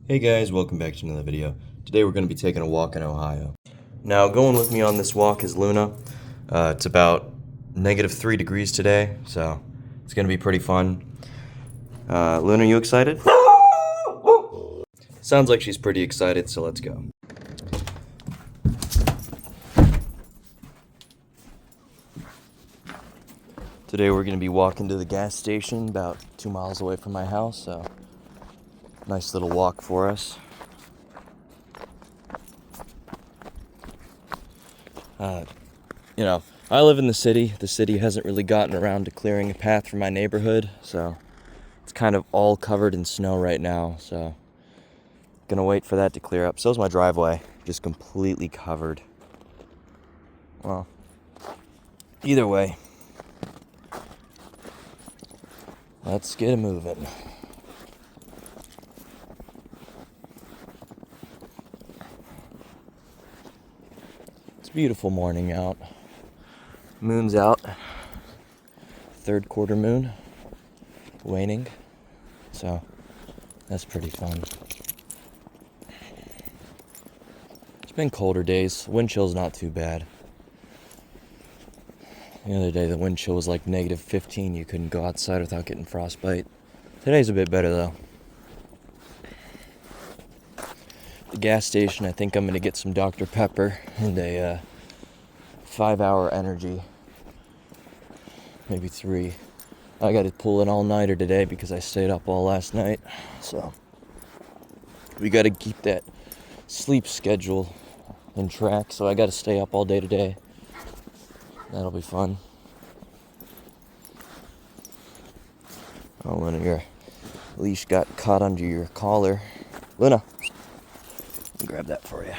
Hey guys, welcome back to another video. Today we're going to be taking a walk in Ohio. Now going with me on this walk is Luna. It's about -3 degrees today, so it's going to be pretty fun. Luna, you excited? Sounds like she's pretty excited, so let's go. Today we're going to be walking to the gas station about 2 miles away from my house, so nice little walk for us. I live in the city. The city hasn't really gotten around to clearing a path for my neighborhood, so it's kind of all covered in snow right now, so gonna wait for that to clear up. So's my driveway, just completely covered. Well, either way, let's get it moving. It's a beautiful morning out. Moon's out. Third quarter moon. Waning. So, that's pretty fun. It's been colder days. Wind chill's not too bad. The other day the wind chill was like -15. You couldn't go outside without getting frostbite. Today's a bit better though. The gas station, I think I'm gonna get some Dr. Pepper and a 5-hour energy, maybe 3. I got to pull an all-nighter today because I stayed up all last night, so we got to keep that sleep schedule in track, so I got to stay up all day today. That'll be fun. Oh, Luna, your leash got caught under your collar. Luna, let me grab that for you.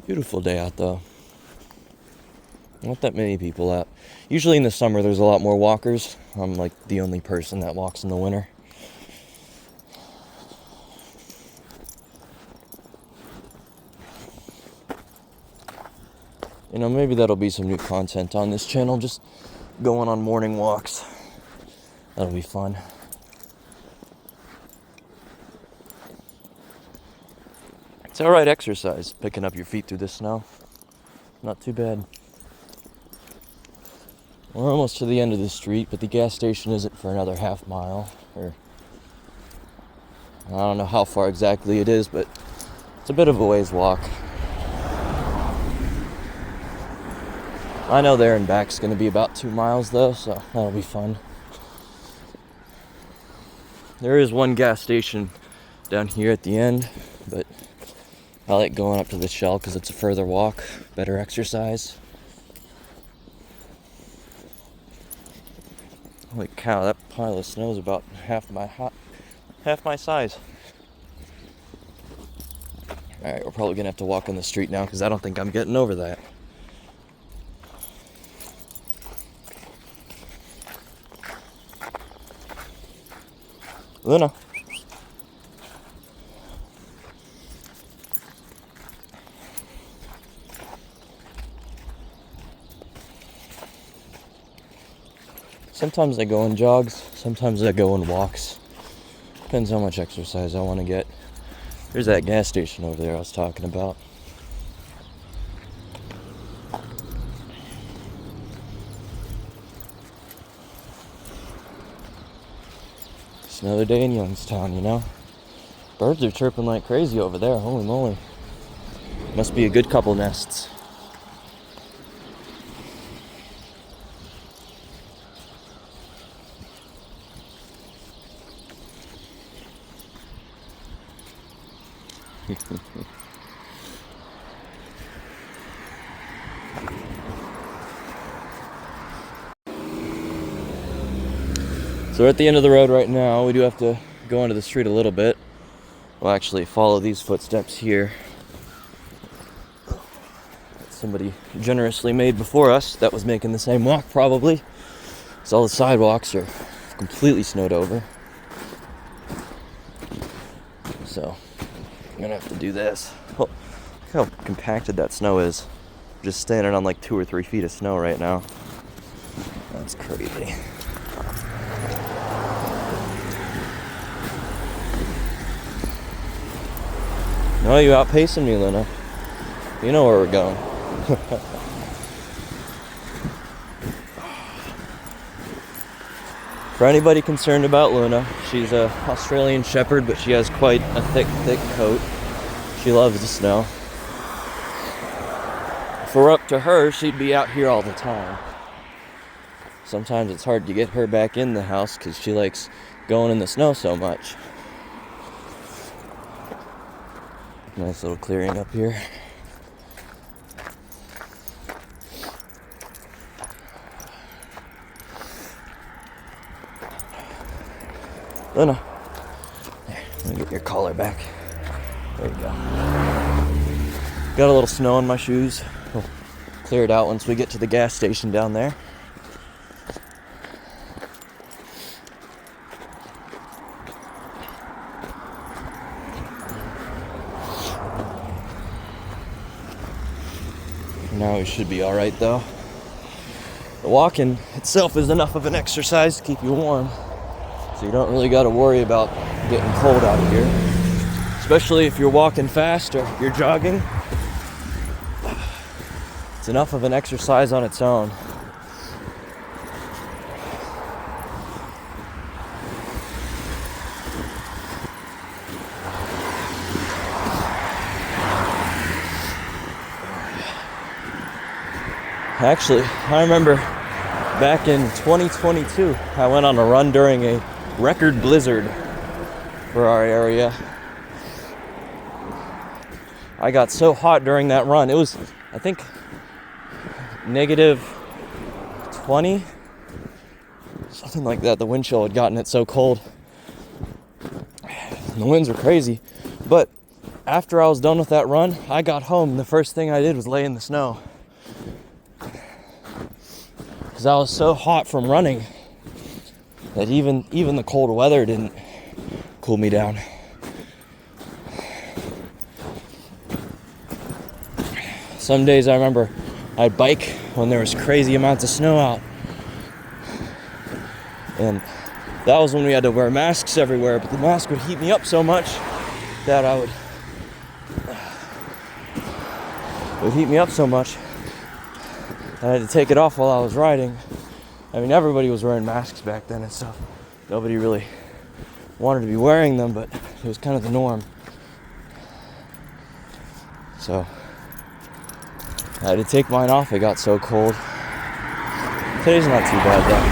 Beautiful day out though. Not that many people out. Usually in the summer there's a lot more walkers. I'm like the only person that walks in the winter. Maybe that'll be some new content on this channel, just going on morning walks. That'll be fun. It's alright exercise, picking up your feet through the snow. Not too bad. We're almost to the end of the street, but the gas station isn't for another half mile. Or I don't know how far exactly it is, but it's a bit of a ways walk. I know there and back's going to be about 2 miles though, so that'll be fun. There is one gas station down here at the end, but I like going up to the Shell because it's a further walk, better exercise. Holy cow, that pile of snow is about half my size. Alright, we're probably going to have to walk on the street now because I don't think I'm getting over that. Luna. Sometimes I go on jogs, sometimes I go on walks. Depends how much exercise I want to get. There's that gas station over there I was talking about. It's another day in Youngstown, Birds are chirping like crazy over there, holy moly. Must be a good couple nests. So we're at the end of the road right now. We do have to go into the street a little bit. We'll actually follow these footsteps here that somebody generously made before us that was making the same walk probably. So all the sidewalks are completely snowed over. So I'm gonna have to do this. Oh, look how compacted that snow is. just standing on like 2 or 3 feet of snow right now. That's crazy. No, you outpacing me, Luna. You know where we're going. For anybody concerned about Luna, she's an Australian Shepherd, but she has quite a thick coat. She loves the snow. If we're up to her, she'd be out here all the time. Sometimes it's hard to get her back in the house because she likes going in the snow so much. Nice little clearing up here. Luna, there, let me get your collar back. There you go. Got a little snow on my shoes. We'll clear it out once we get to the gas station down there. Now we should be all right though. The walking itself is enough of an exercise to keep you warm. So you don't really got to worry about getting cold out here. Especially if you're walking fast or you're jogging. It's enough of an exercise on its own. Actually, I remember back in 2022, I went on a run during a record blizzard for our area. I got so hot during that run. It was, I think, -20, something like that. The wind chill had gotten it so cold. And the winds were crazy. But after I was done with that run, I got home and the first thing I did was lay in the snow. Because I was so hot from running that even the cold weather didn't cool me down. Some days I remember I'd bike when there was crazy amounts of snow out. And that was when we had to wear masks everywhere, but the mask would heat me up so much that it would heat me up so much that I had to take it off while I was riding. I mean, everybody was wearing masks back then and stuff. Nobody really wanted to be wearing them, but it was kind of the norm. So I had to take mine off. It got so cold. Today's not too bad though.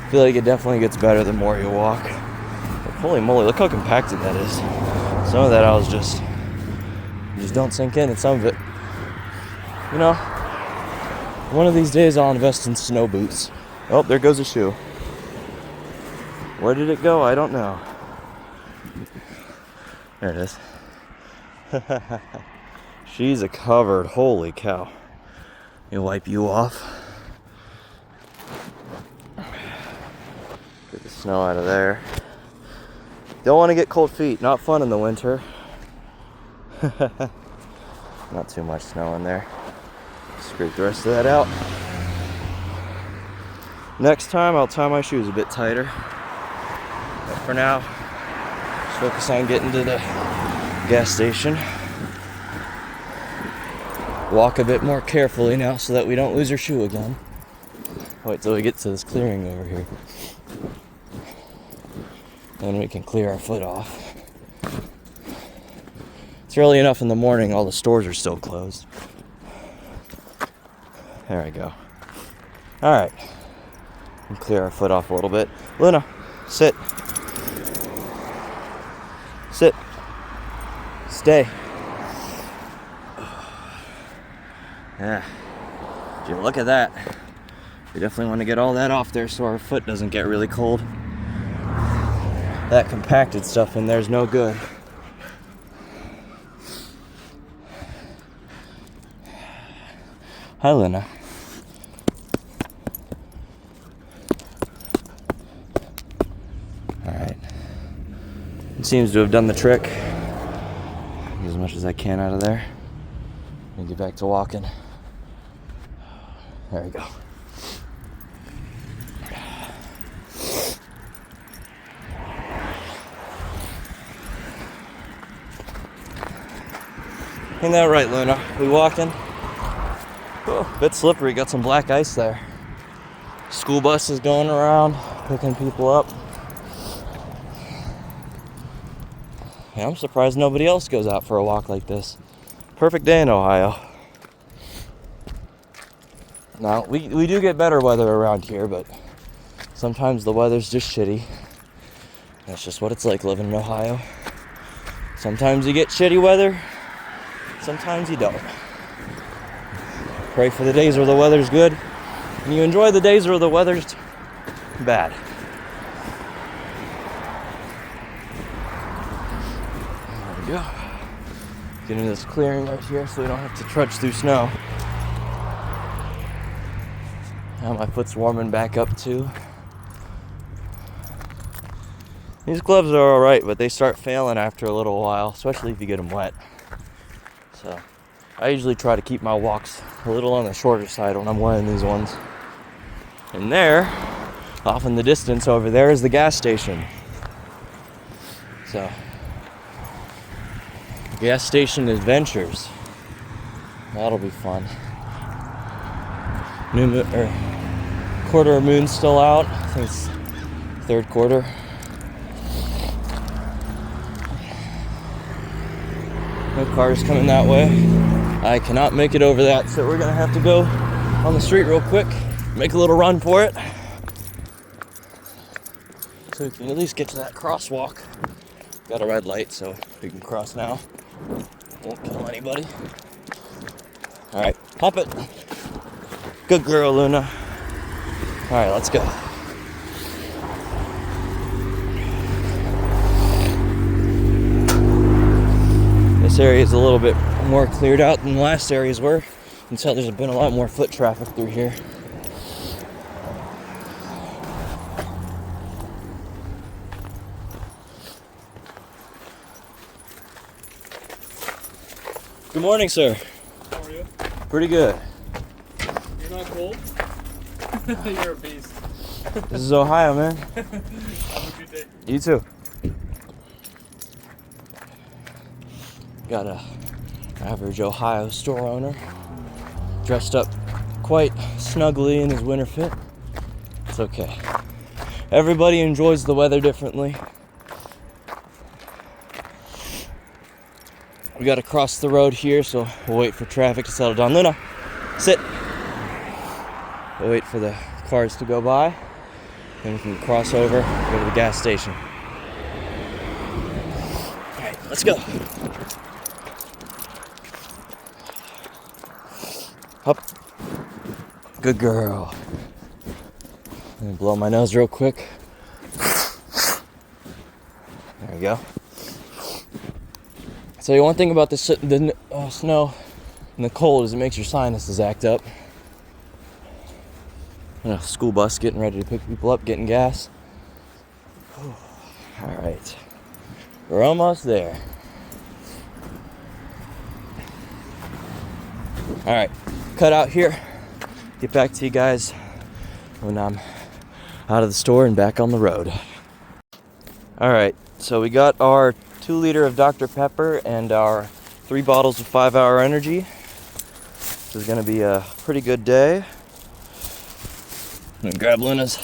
I feel like it definitely gets better the more you walk. But holy moly, look how compacted that is. Some of that I was just don't sink in, and some of it, you know, one of these days I'll invest in snow boots. Oh, there goes a shoe. Where did it go? I don't know. There it is. She's a covered. Holy cow. Let me wipe you off. Get the snow out of there. Don't want to get cold feet. Not fun in the winter. Not too much snow in there. Scrape the rest of that out. Next time I'll tie my shoes a bit tighter. But for now, just focus on getting to the gas station. Walk a bit more carefully now so that we don't lose our shoe again. Wait till we get to this clearing over here. Then we can clear our foot off. It's early enough in the morning, all the stores are still closed. There we go. Alright. Clear our foot off a little bit. Luna, sit. Sit. Stay. Yeah. Would you look at that? We definitely want to get all that off there so our foot doesn't get really cold. That compacted stuff in there is no good. Hi, Luna. Alright. It seems to have done the trick. As much as I can out of there. And get back to walking. There we go. Ain't that right, Luna? We walking? Oh, bit slippery. Got some black ice there. School bus is going around, picking people up. Yeah, I'm surprised nobody else goes out for a walk like this. Perfect day in Ohio. Now, we do get better weather around here, but sometimes the weather's just shitty. That's just what it's like living in Ohio. Sometimes you get shitty weather, sometimes you don't. Pray for the days where the weather's good, and you enjoy the days where the weather's bad. There we go. Get into this clearing right here so we don't have to trudge through snow. Now my foot's warming back up too. These gloves are alright, but they start failing after a little while, especially if you get them wet. So I usually try to keep my walks a little on the shorter side when I'm wearing these ones. And there, off in the distance over there, is the gas station. So, gas station adventures. That'll be fun. Quarter of moon's still out. I think it's third quarter. No cars coming that way. I cannot make it over that, so we're gonna have to go on the street real quick, make a little run for it, so we can at least get to that crosswalk. Got a red light, so we can cross now. Won't kill anybody. All right, pump it. Good girl, Luna. All right, let's go. This area is a little bit more cleared out than the last areas were. You can tell there's been a lot more foot traffic through here. Good morning, sir. How are you? Pretty good. You're not cold? You're a beast. This is Ohio, man. Have a good day. You too. Got a average Ohio store owner, dressed up quite snugly in his winter fit. It's okay. Everybody enjoys the weather differently. We gotta cross the road here, so we'll wait for traffic to settle down. Luna, sit. We'll wait for the cars to go by, then we can cross over, go to the gas station. All right, let's go. Up. Good girl. Let me blow my nose real quick. There we go. So one thing about the snow and the cold is it makes your sinuses act up. And a school bus getting ready to pick people up, getting gas. All right, we're almost there. All right, cut out here. Get back to you guys when I'm out of the store and back on the road. All right, so we got our 2 liter of Dr. Pepper and our 3 bottles of 5 Hour Energy. This is gonna be a pretty good day. I'm gonna grab Luna's.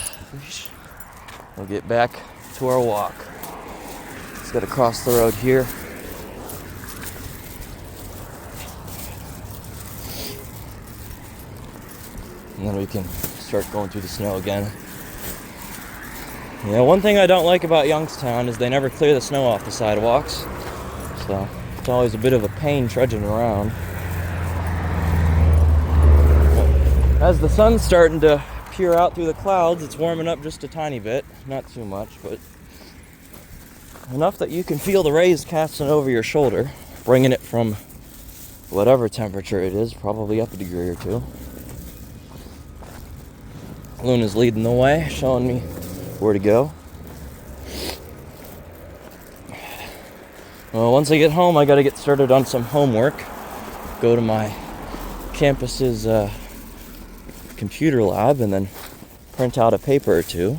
We'll get back to our walk. Just gotta cross the road here. And then we can start going through the snow again. Yeah, one thing I don't like about Youngstown is they never clear the snow off the sidewalks. So it's always a bit of a pain trudging around. As the sun's starting to peer out through the clouds, it's warming up just a tiny bit. Not too much, but enough that you can feel the rays casting over your shoulder, bringing it from whatever temperature it is, probably up a degree or 2. Luna's leading the way, showing me where to go. Well, once I get home, I gotta get started on some homework. go to my campus's computer lab and then print out a paper or two.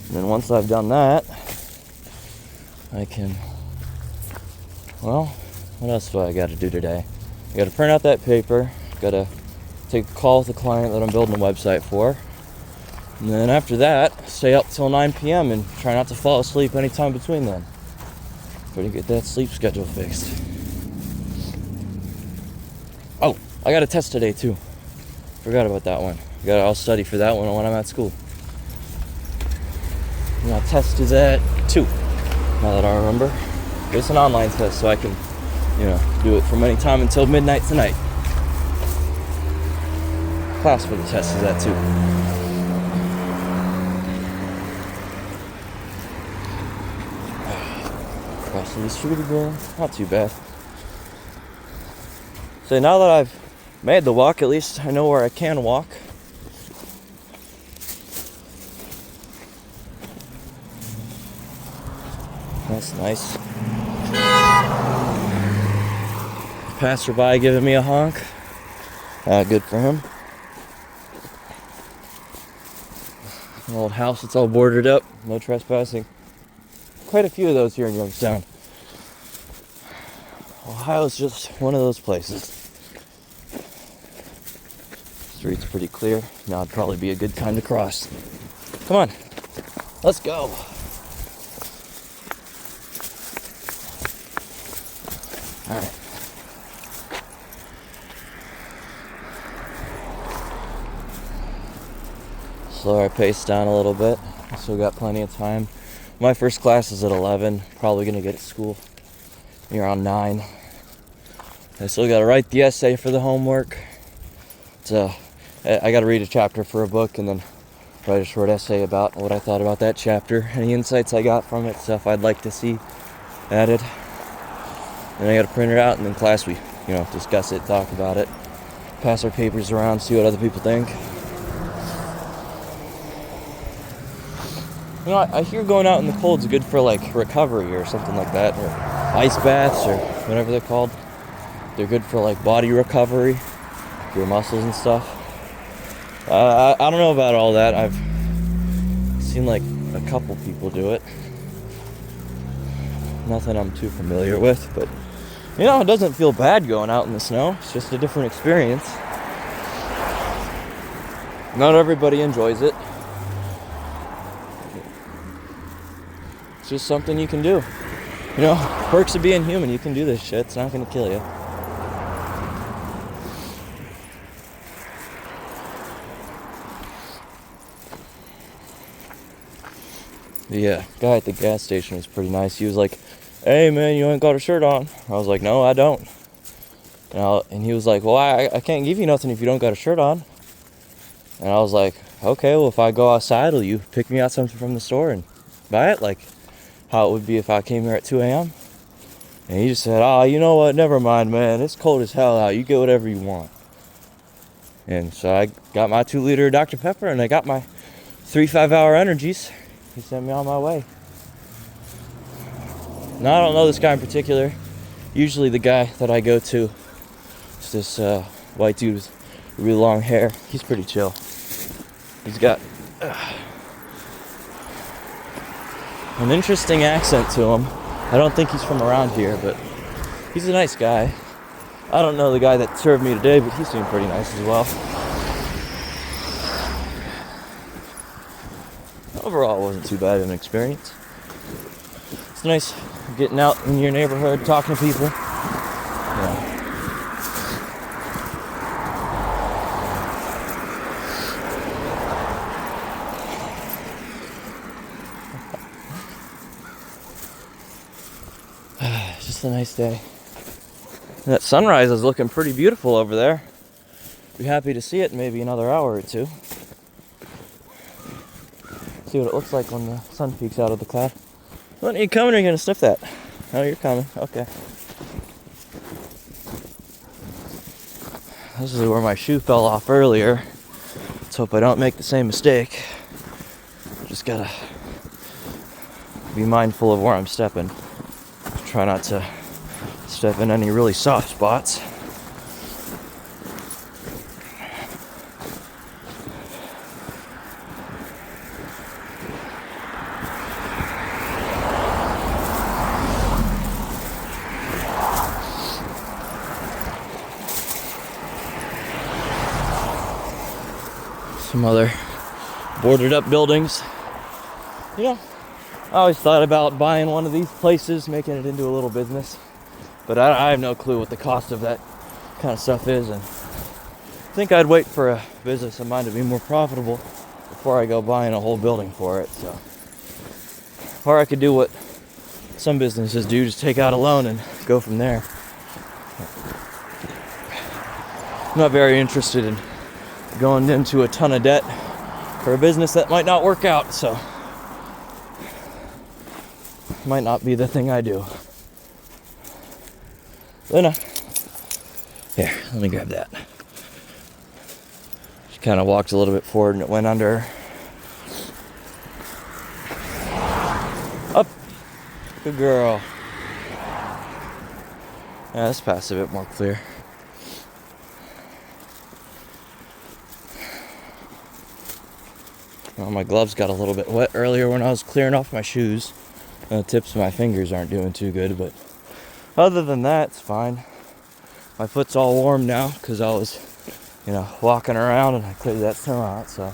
And then once I've done that, I can, well, what else do I got to do today? I got to print out that paper, got to take a call with the client that I'm building a website for, and then after that, stay up till 9 p.m. and try not to fall asleep anytime between then. Try to get that sleep schedule fixed. Oh, I got a test today too. Forgot about that one. I'll study for that one when I'm at school. My test is at 2, now that I remember. It's an online test, so I can, do it from any time until midnight tonight. Class for the test is at 2. Crossing the street again, not too bad. So now that I've made the walk, at least I know where I can walk. That's nice. Passerby giving me a honk. Good for him. An old house that's all boarded up, no trespassing. Quite a few of those here in Youngstown. Ohio's just one of those places. Street's pretty clear. Now it'd probably be a good time to cross. Come on, let's go. All right. Slow our pace down a little bit. Still got plenty of time. My first class is at 11. Probably gonna get to school around 9. I still gotta write the essay for the homework. I gotta read a chapter for a book and then write a short essay about what I thought about that chapter, any insights I got from it, stuff I'd like to see added. And I gotta print it out, and in class we, discuss it, talk about it, pass our papers around, see what other people think. I hear going out in the cold's good for like recovery or something like that, or ice baths or whatever they're called. They're good for like body recovery, your muscles and stuff. I don't know about all that. I've seen like a couple people do it. Nothing I'm too familiar with, but it doesn't feel bad going out in the snow. It's just a different experience. Not everybody enjoys it. It's just something you can do. Perks of being human. You can do this shit. It's not gonna kill you. The guy at the gas station was pretty nice. He was like, "Hey man, you ain't got a shirt on." I was like, "No, I don't." And he was like, "Well, I can't give you nothing if you don't got a shirt on." And I was like, "Okay, well if I go outside, will you pick me out something from the store and buy it? Like how it would be if I came here at 2 a.m. And he just said, "Oh, you know what? Never mind, man. It's cold as hell out. You get whatever you want." And so I got my 2-liter Dr. Pepper and I got my 3 5-hour energies. He sent me on my way. Now, I don't know this guy in particular. Usually the guy that I go to is this white dude with really long hair. He's pretty chill. He's got an interesting accent to him. I don't think he's from around here, but he's a nice guy. I don't know the guy that served me today, but he seemed pretty nice as well. Overall, it wasn't too bad of an experience. It's nice getting out in your neighborhood, talking to people. Just a nice day. And that sunrise is looking pretty beautiful over there. Be happy to see it in maybe another hour or two. See what it looks like when the sun peeks out of the cloud. When are you coming, or are you going to sniff that? Oh, you're coming. Okay. This is where my shoe fell off earlier. Let's hope I don't make the same mistake. Just gotta be mindful of where I'm stepping. Try not to step in any really soft spots. some other boarded up buildings. You know, I always thought about buying one of these places, making it into a little business, but I have no clue what the cost of that kind of stuff is, and I think I'd wait for a business of mine to be more profitable before I go buying a whole building for it. So, or I could do what some businesses do, just take out a loan and go from there. I'm not very interested in going into a ton of debt for a business that might not work out, so might not be the thing I do. Luna, here, let me grab that. She kind of walked a little bit forward and it went under her. Up. Good girl. Yeah, this path's a bit more clear. Well, my gloves got a little bit wet earlier when I was clearing off my shoes. The tips of my fingers aren't doing too good, but other than that, it's fine. My foot's all warm now because I was, walking around and I cleared that snow out, so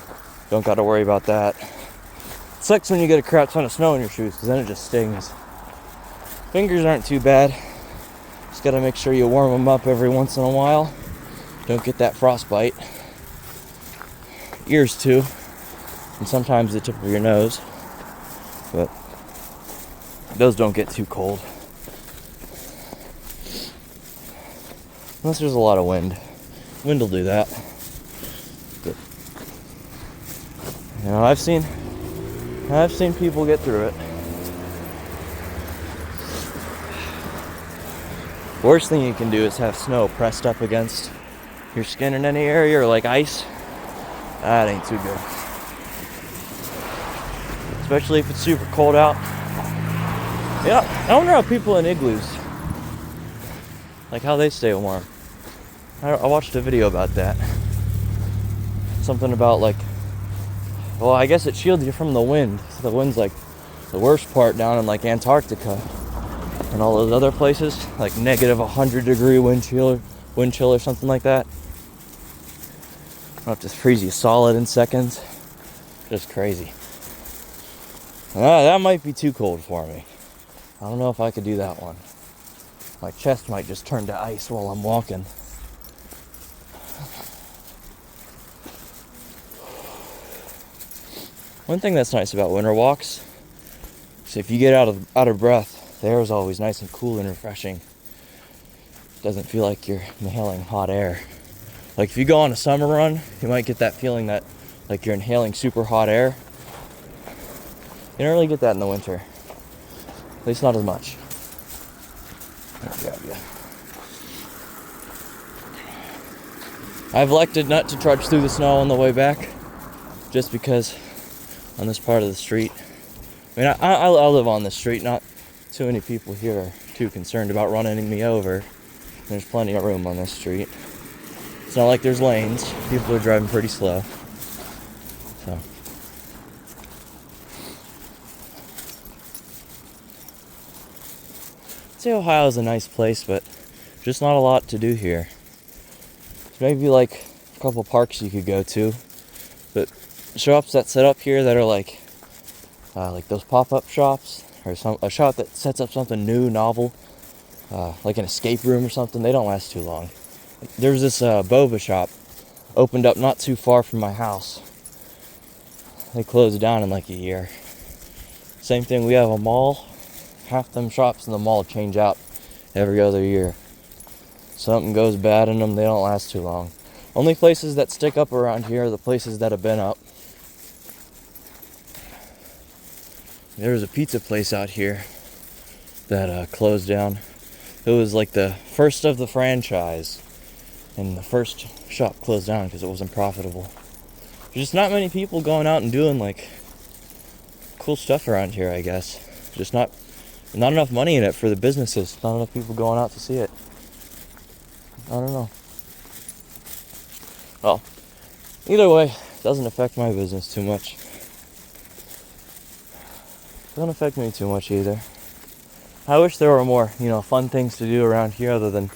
don't got to worry about that. It sucks when you get a crap ton of snow in your shoes because then it just stings. Fingers aren't too bad. Just got to make sure you warm them up every once in a while. Don't get that frostbite. Ears too, and sometimes the tip of your nose, but those don't get too cold. Unless there's a lot of wind. Wind will do that. But, I've seen people get through it. Worst thing you can do is have snow pressed up against your skin in any area, or like ice. That ain't too good. Especially if it's super cold out. Yeah, I wonder how people in igloos, like how they stay warm. I watched a video about that. Something about I guess it shields you from the wind. So the wind's like the worst part down in like Antarctica and all those other places, like negative 100-degree wind chill or something like that. It'll just freeze you solid in seconds. Just crazy. That might be too cold for me. I don't know if I could do that one. My chest might just turn to ice while I'm walking. One thing that's nice about winter walks is if you get out of breath, the air is always nice and cool and refreshing. It doesn't feel like you're inhaling hot air. Like if you go on a summer run, you might get that feeling that like you're inhaling super hot air. You don't really get that in the winter. At least not as much. I've elected not to trudge through the snow on the way back, just because on this part of the street, I live on this street, not too many people here are too concerned about running me over. There's plenty of room on this street. It's not like there's lanes. People are driving pretty slow. So. I'd say Ohio's a nice place, but just not a lot to do here. There's maybe like a couple parks you could go to, but shops that set up here that are like those pop-up shops, or a shop that sets up something new, novel, like an escape room or something, they don't last too long. There's this boba shop opened up not too far from my house. They closed down in like a year. Same thing, we have a mall. Half them shops in the mall change out every other year. Something goes bad in them, they don't last too long. Only places that stick up around here are the places that have been up. There was a pizza place out here that closed down. It was like the first of the franchise, and the first shop closed down because it wasn't profitable. There's just not many people going out and doing like cool stuff around here, I guess. Just not enough money in it for the businesses. Not enough people going out to see it. I don't know. Well, either way, it doesn't affect my business too much. Doesn't affect me too much either. I wish there were more, fun things to do around here other than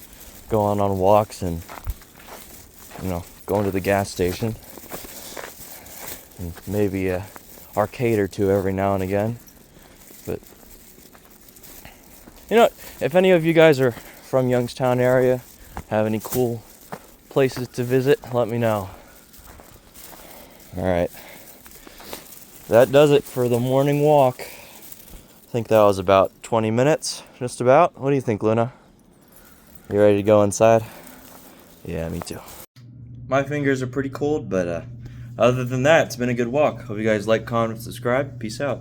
going on walks and, going to the gas station. and maybe a arcade or two every now and again. But you know, if any of you guys are from Youngstown area, have any cool places to visit, let me know. All right, that does it for the morning walk. I think that was about 20 minutes, just about. What do you think, Luna? You ready to go inside? Yeah, me too. My fingers are pretty cold, but other than that, it's been a good walk. Hope you guys like, comment, subscribe. Peace out.